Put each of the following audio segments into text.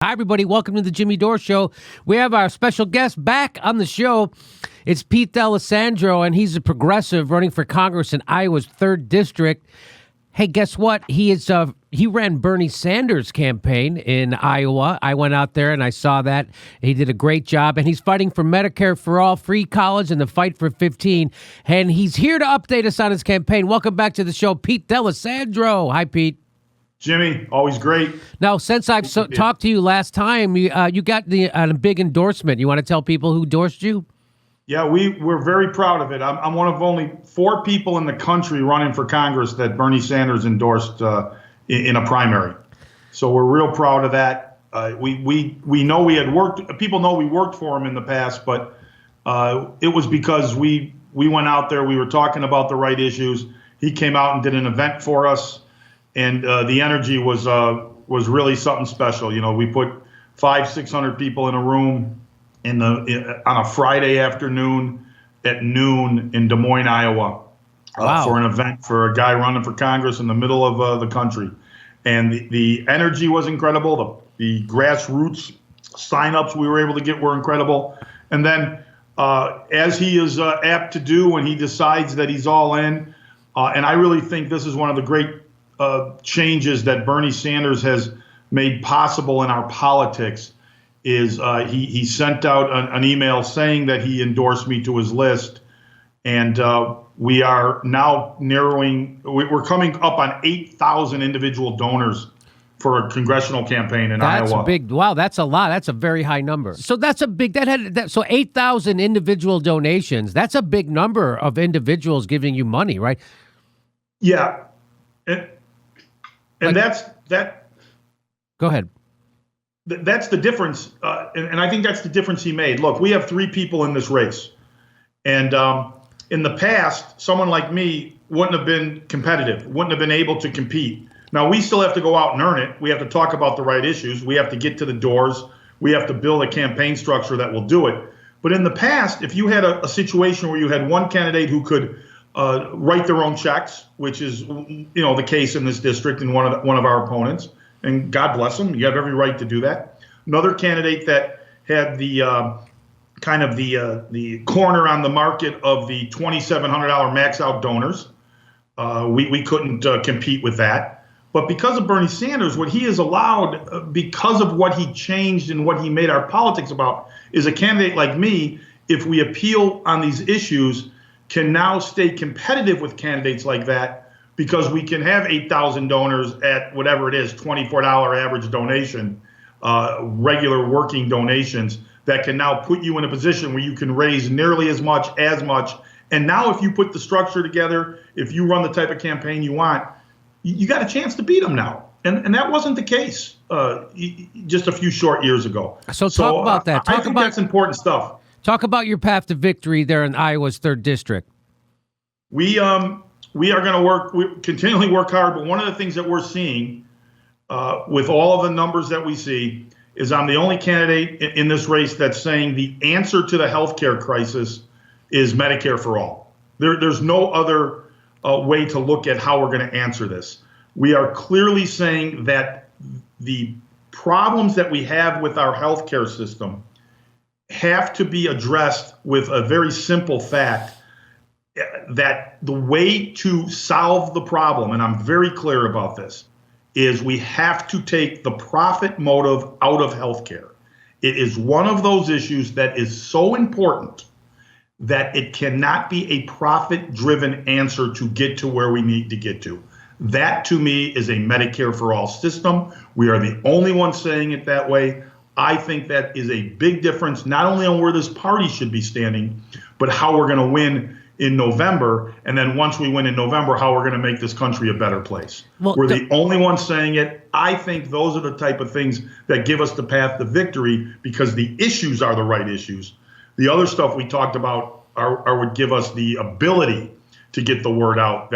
Hi, everybody. Welcome to the Jimmy Dore Show. We have our special guest back on the show. It's Pete D'Alessandro, and he's a progressive running for Congress in Iowa's 3rd District. Hey, guess what? He ran Bernie Sanders' campaign in Iowa. I went out there and I saw that. He did a great job, and he's fighting for Medicare for all, free college, and the fight for 15. And he's here to update us on his campaign. Welcome back to the show, Pete D'Alessandro. Hi, Pete. Jimmy, always great. Now, since I've talked to you last time, you got a big endorsement. You want to tell people who endorsed you? Yeah, we're very proud of it. I'm one of only 4 people in the country running for Congress that Bernie Sanders endorsed in a primary. So we're real proud of that. We know we had worked. People know we worked for him in the past, but it was because we went out there. We were talking about the right issues. He came out and did an event for us. And the energy was really something special. You know, we put 500-600 people in a room on a Friday afternoon at noon in Des Moines, Iowa, for an event for a guy running for Congress in the middle of the country. And the energy was incredible. The grassroots signups we were able to get were incredible. And then, as he is apt to do when he decides that he's all in, and I really think this is one of the great changes that Bernie Sanders has made possible in our politics is he sent out an email saying that he endorsed me to his list. And we are now narrowing. We're coming up on 8,000 individual donors for a congressional campaign in Iowa. That's big. Wow, that's a lot. That's a very high number. So that's a big. So 8,000 individual donations. That's a big number of individuals giving you money, right? Yeah. And that's that. Go ahead. That's the difference, and I think that's the difference he made. Look, we have 3 people in this race, and in the past, someone like me wouldn't have been competitive, wouldn't have been able to compete. Now we still have to go out and earn it. We have to talk about the right issues. We have to get to the doors. We have to build a campaign structure that will do it. But in the past, if you had a situation where you had one candidate who could write their own checks, which is, the case in this district and one of our opponents, and God bless them, you have every right to do that. Another candidate that had the the corner on the market of the $2,700 max out donors, we couldn't compete with that. But because of Bernie Sanders, what he has allowed, because of what he changed and what he made our politics about, is a candidate like me, if we appeal on these issues, can now stay competitive with candidates like that because we can have 8,000 donors at whatever it is, $24 average donation, regular working donations that can now put you in a position where you can raise nearly as much. And now if you put the structure together, if you run the type of campaign you want, you got a chance to beat them now. And that wasn't the case just a few short years ago. So talk about that. I think that's important stuff. Talk about your path to victory there in Iowa's 3rd District. We are going to continually work hard, but one of the things that we're seeing with all of the numbers that we see is I'm the only candidate in this race that's saying the answer to the healthcare crisis is Medicare for all. There's no other way to look at how we're going to answer this. We are clearly saying that the problems that we have with our healthcare system have to be addressed with a very simple fact that the way to solve the problem, and I'm very clear about this, is we have to take the profit motive out of healthcare. It is one of those issues that is so important that it cannot be a profit-driven answer to get to where we need to get to. That, to me, is a Medicare for all system. We are the only ones saying it that way. I think that is a big difference, not only on where this party should be standing, but how we're going to win in November. And then once we win in November, how we're going to make this country a better place. Well, we're the only ones saying it. I think those are the type of things that give us the path to victory because the issues are the right issues. The other stuff we talked about would give us the ability to get the word out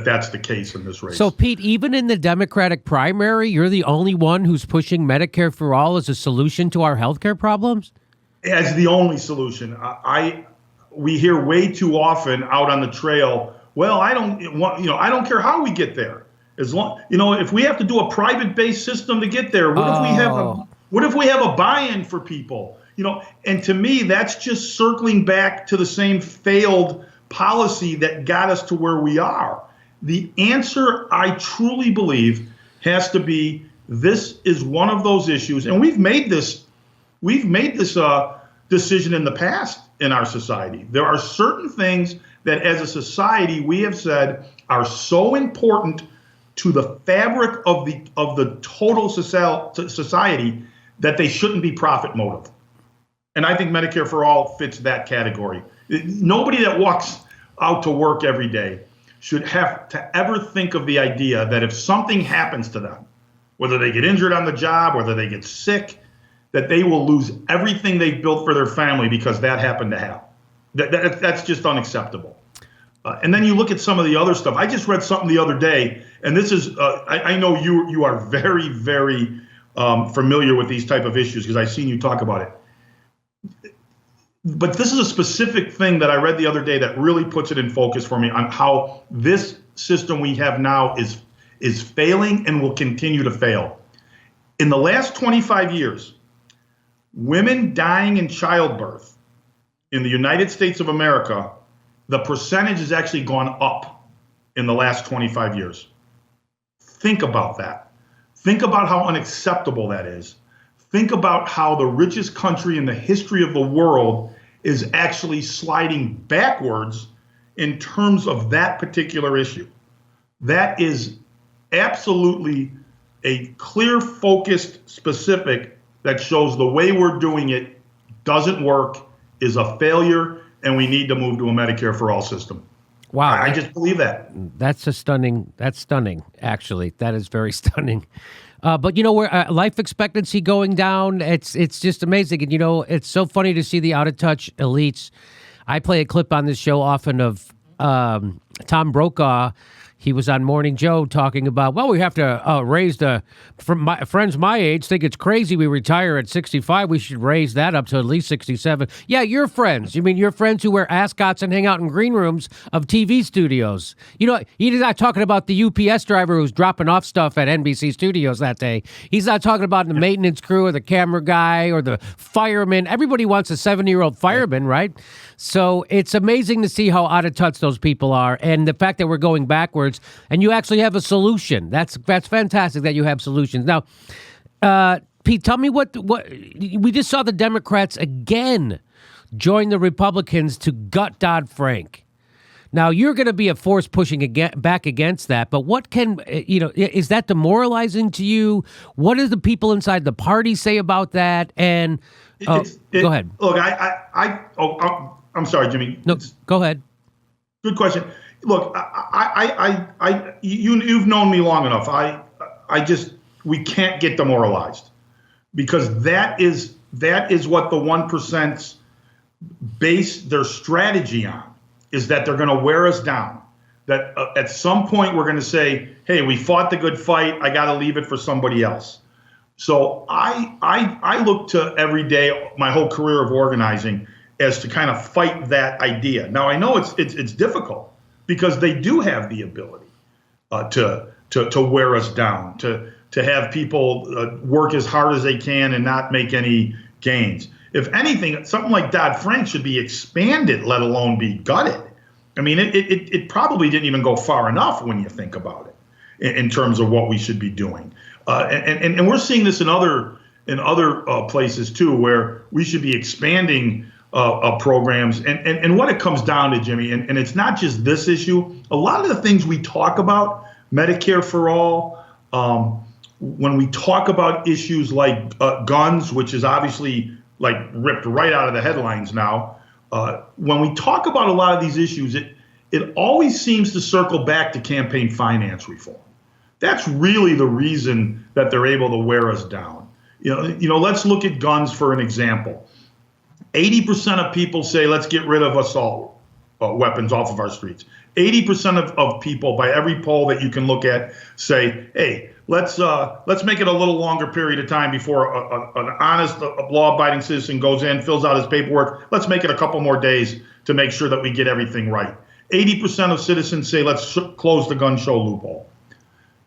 that's the case in this race. So, Pete, even in the Democratic primary, you're the only one who's pushing Medicare for all as a solution to our healthcare problems? As the only solution. We hear way too often out on the trail, well, I don't care how we get there. As long, if we have to do a private-based system to get there, what if we have What if we have a buy-in for people? And to me, that's just circling back to the same failed policy that got us to where we are. The answer, I truly believe, has to be, this is one of those issues, and we've made this decision in the past in our society. There are certain things that as a society we have said are so important to the fabric of the total society that they shouldn't be profit motive. And I think Medicare for All fits that category. Nobody that walks out to work every day should have to ever think of the idea that if something happens to them, whether they get injured on the job, whether they get sick, that they will lose everything they've built for their family because that happened to happen. That's just unacceptable. And then you look at some of the other stuff. I just read something the other day, and this is, I know you are very, very familiar with these type of issues because I've seen you talk about it. But this is a specific thing that I read the other day that really puts it in focus for me on how this system we have now is failing and will continue to fail. In the last 25 years, women dying in childbirth in the United States of America, the percentage has actually gone up in the last 25 years. Think about that. Think about how unacceptable that is. Think about how the richest country in the history of the world is actually sliding backwards in terms of that particular issue. That is absolutely a clear, focused, specific that shows the way we're doing it doesn't work, is a failure, and we need to move to a Medicare for All system. Wow. I just believe that. That's stunning, actually. That is very stunning. But where life expectancy going down, it's just amazing. And, it's so funny to see the out-of-touch elites. I play a clip on this show often of Tom Brokaw. He was on Morning Joe talking about, we have to raise friends my age think it's crazy we retire at 65. We should raise that up to at least 67. Yeah, your friends. You mean your friends who wear ascots and hang out in green rooms of TV studios. He's not talking about the UPS driver who's dropping off stuff at NBC Studios that day. He's not talking about the maintenance crew or the camera guy or the fireman. Everybody wants a 70-year-old fireman, right? So it's amazing to see how out of touch those people are, and the fact that we're going backwards. And you actually have a solution. That's fantastic that you have solutions. Now, Pete, tell me what we just saw the Democrats again join the Republicans to gut Dodd-Frank. Now, you're going to be a force pushing back against that, but what is that demoralizing to you? What do the people inside the party say about that? And go ahead. Look, I'm sorry, Jimmy. No, go ahead. Good question. Look, you've known me long enough. We can't get demoralized because that is what the 1% base their strategy on, is that they're going to wear us down. That at some point we're going to say, hey, we fought the good fight. I got to leave it for somebody else. So I look to every day, my whole career of organizing, as to kind of fight that idea. Now, I know it's difficult, because they do have the ability to wear us down, to have people work as hard as they can and not make any gains. If anything, something like Dodd-Frank should be expanded, let alone be gutted. I mean, it probably didn't even go far enough when you think about it in terms of what we should be doing. And we're seeing this in other places too, where we should be expanding programs. And what it comes down to, Jimmy, and it's not just this issue. A lot of the things we talk about, Medicare for All, when we talk about issues like guns, which is obviously like ripped right out of the headlines now, when we talk about a lot of these issues, it always seems to circle back to campaign finance reform. That's really the reason that they're able to wear us down. Let's look at guns for an example. 80% of people say, let's get rid of assault weapons off of our streets. 80% of people, by every poll that you can look at, say, hey, let's make it a little longer period of time before an honest, law-abiding citizen goes in, fills out his paperwork. Let's make it a couple more days to make sure that we get everything right. 80% of citizens say, let's close the gun show loophole.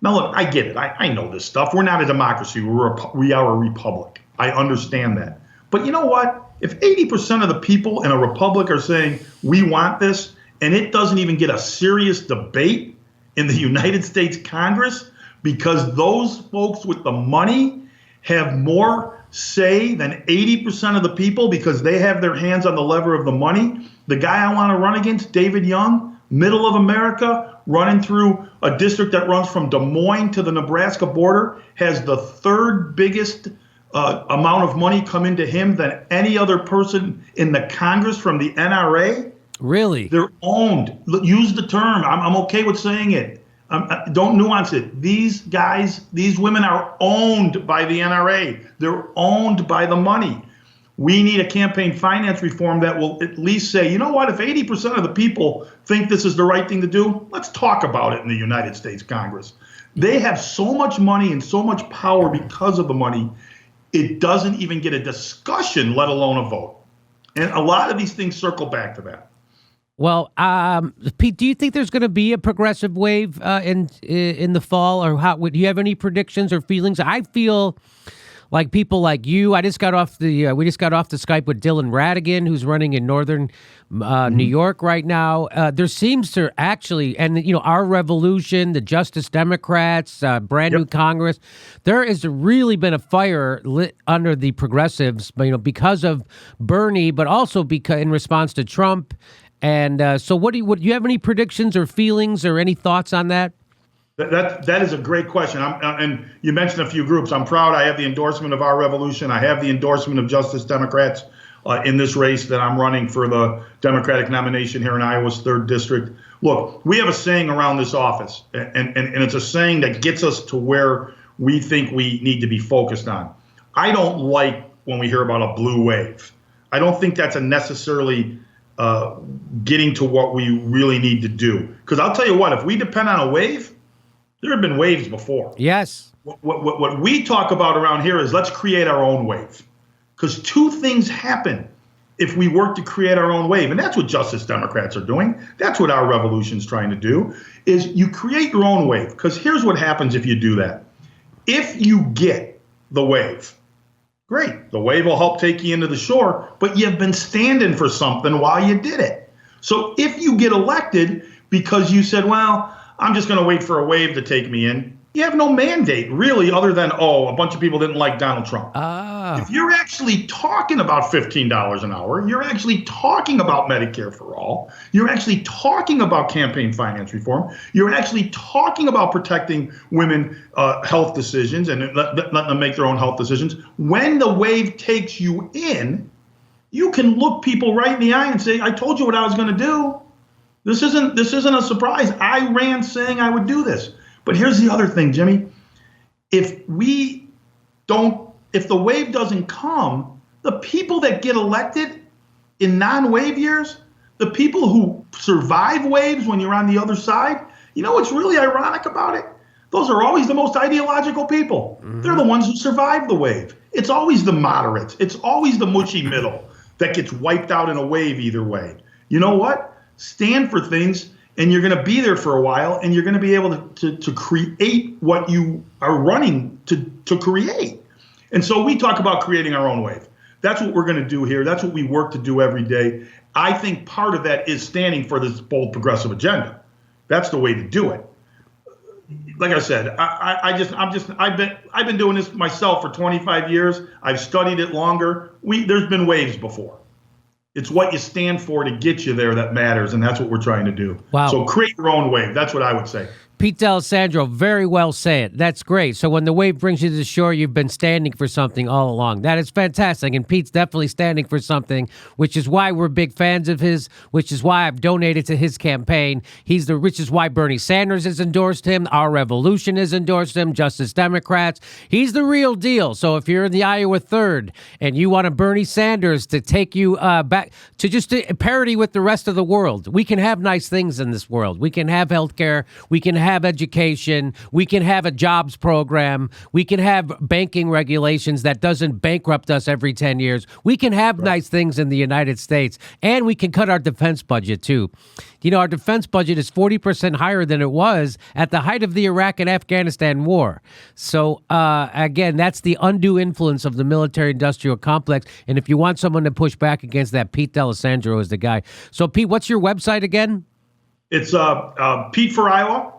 Now, look, I get it. I know this stuff. We're not a democracy. We are a republic. I understand that. But you know what? If 80% of the people in a republic are saying we want this, and it doesn't even get a serious debate in the United States Congress because those folks with the money have more say than 80% of the people because they have their hands on the lever of the money. The guy I want to run against, David Young, middle of America, running through a district that runs from Des Moines to the Nebraska border, has the third biggest amount of money come into him than any other person in the Congress from the NRA. Really? They're owned. Use the term. I'm okay with saying it. Don't nuance it. These guys, these women are owned by the NRA. They're owned by the money. We need a campaign finance reform that will at least say, you know what, if 80% of the people think this is the right thing to do, let's talk about it in the United States Congress. They have so much money and so much power because of the money, it doesn't even get a discussion, let alone a vote. And a lot of these things circle back to that. Well, Pete, do you think there's going to be a progressive wave in the fall, or do you have any predictions or feelings? I feel like people like you. We just got off the Skype with Dylan Radigan, who's running in northern New York right now. There seems to actually, and our revolution, the Justice Democrats, brand new Congress, there has really been a fire lit under the progressives, because of Bernie, but also because in response to Trump. And so, do you have any predictions or feelings or any thoughts on that? That is a great question. And you mentioned a few groups. I'm proud I have the endorsement of Our Revolution. I have the endorsement of Justice Democrats in this race that I'm running for the Democratic nomination here in Iowa's 3rd District. Look, we have a saying around this office, and it's a saying that gets us to where we think we need to be focused on. I don't like when we hear about a blue wave. I don't think that's a necessarily getting to what we really need to do. Because I'll tell you what, if we depend on a wave, there have been waves before. Yes. What we talk about around here is let's create our own wave. Because two things happen if we work to create our own wave. And that's what Justice Democrats are doing. That's what Our Revolution's trying to do, is you create your own wave. Because here's what happens if you do that. If you get the wave, great. The wave will help take you into the shore, but you've been standing for something while you did it. So if you get elected because you said, well, I'm just going to wait for a wave to take me in, you have no mandate, really, other than, a bunch of people didn't like Donald Trump. If you're actually talking about $15 an hour, you're actually talking about Medicare for all, you're actually talking about campaign finance reform, you're actually talking about protecting women health decisions and letting them make their own health decisions, when the wave takes you in, you can look people right in the eye and say, I told you what I was going to do. This isn't a surprise. I ran saying I would do this. But here's the other thing, Jimmy. If the wave doesn't come, the people that get elected in non-wave years, the people who survive waves when you're on the other side, you know what's really ironic about it? Those are always the most ideological people. Mm-hmm. They're the ones who survive the wave. It's always the moderates. It's always the mushy middle that gets wiped out in a wave either way. You know what? Stand for things, and you're going to be there for a while, and you're going to be able to create what you are running to create. And so we talk about creating our own wave. That's what we're going to do here. That's what we work to do every day. I think part of that is standing for this bold progressive agenda. That's the way to do it. Like I said, I've been doing this myself for 25 years. I've studied it longer. There's been waves before. It's what you stand for to get you there that matters, and that's what we're trying to do. Wow. So create your own wave. That's what I would say. Pete D'Alessandro, very well said. That's great. So when the wave brings you to the shore, you've been standing for something all along. That is fantastic. And Pete's definitely standing for something, which is why we're big fans of his, which is why I've donated to his campaign. Which is why Bernie Sanders has endorsed him. Our Revolution has endorsed him. Justice Democrats. He's the real deal. So if you're in the Iowa 3rd and you want a Bernie Sanders to take you back to just parity with the rest of the world, we can have nice things in this world. We can have health care. We can have education. We can have a jobs program. We can have banking regulations that doesn't bankrupt us every 10 years. We can have nice things in the United States, and we can cut our defense budget too. You know, our defense budget is 40% higher than it was at the height of the Iraq and Afghanistan war. So, again, that's the undue influence of the military-industrial complex. And if you want someone to push back against that, Pete D'Alessandro is the guy. So, Pete, what's your website again? It's Pete for Iowa.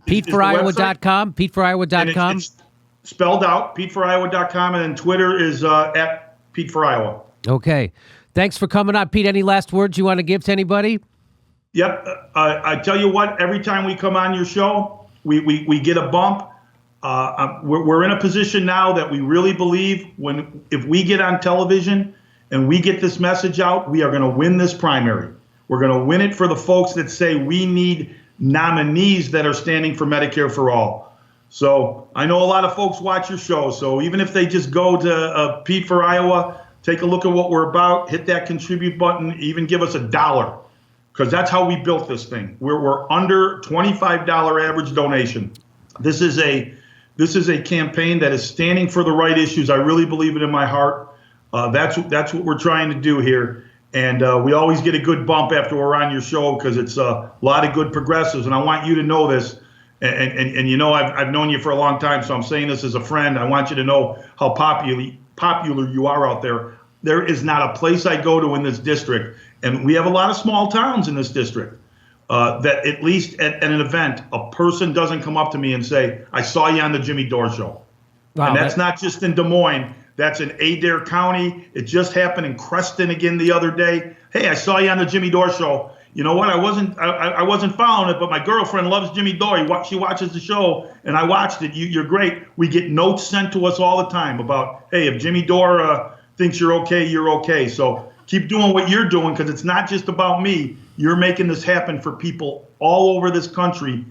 PeteForIowa.com. PeteForIowa.com. It's spelled out, PeteForIowa.com, and then Twitter is at Pete for Iowa. Okay. Thanks for coming on, Pete. Any last words you want to give to anybody? Yep. I tell you what, every time we come on your show, we get a bump. We're in a position now that we really believe if we get on television and we get this message out, we are going to win this primary. We're going to win it for the folks that say we need nominees that are standing for Medicare for all. So I know a lot of folks watch your show. So even if they just go to Pete for Iowa, take a look at what we're about, hit that contribute button, even give us $1. Because that's how we built this thing. We're under $25 average donation. This is a campaign that is standing for the right issues. I really believe it in my heart. That's what we're trying to do here. And we always get a good bump after we're on your show because it's a lot of good progressives. And I want you to know this. And you know, I've known you for a long time, so I'm saying this as a friend. I want you to know how popular you are out there. There is not a place I go to in this district, and we have a lot of small towns in this district, that at least at an event, a person doesn't come up to me and say, I saw you on the Jimmy Dore show. Wow, and that's not just in Des Moines. That's in Adair County. It just happened in Creston again the other day. Hey, I saw you on the Jimmy Dore show. You know what? I wasn't following it, but my girlfriend loves Jimmy Dore. She watches the show, and I watched it. You're great. We get notes sent to us all the time about, hey, if Jimmy Dore thinks you're okay, you're okay. So keep doing what you're doing because it's not just about me. You're making this happen for people all over this country,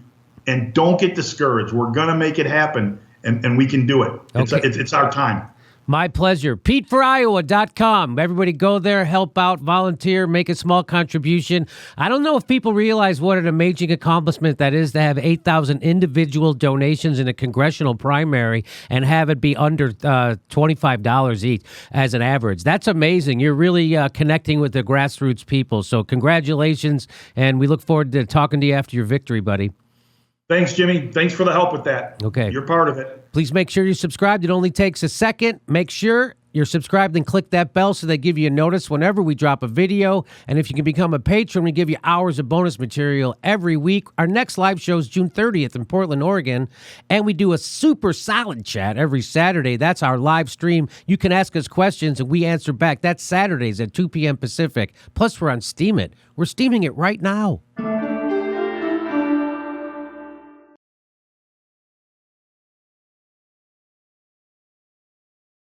and don't get discouraged. We're going to make it happen, and we can do it. Okay. It's our time. My pleasure. PeteForIowa.com. Everybody go there, help out, volunteer, make a small contribution. I don't know if people realize what an amazing accomplishment that is to have 8,000 individual donations in a congressional primary and have it be under $25 each as an average. That's amazing. You're really connecting with the grassroots people. So congratulations, and we look forward to talking to you after your victory, buddy. Thanks, Jimmy. Thanks for the help with that. Okay. You're part of it. Please make sure you're subscribed. It only takes a second. Make sure you're subscribed and click that bell so they give you a notice whenever we drop a video. And if you can become a patron, we give you hours of bonus material every week. Our next live show is June 30th in Portland, Oregon. And we do a super solid chat every Saturday. That's our live stream. You can ask us questions and we answer back. That's Saturdays at 2 p.m. Pacific. Plus, we're on Steam It. We're steaming it right now.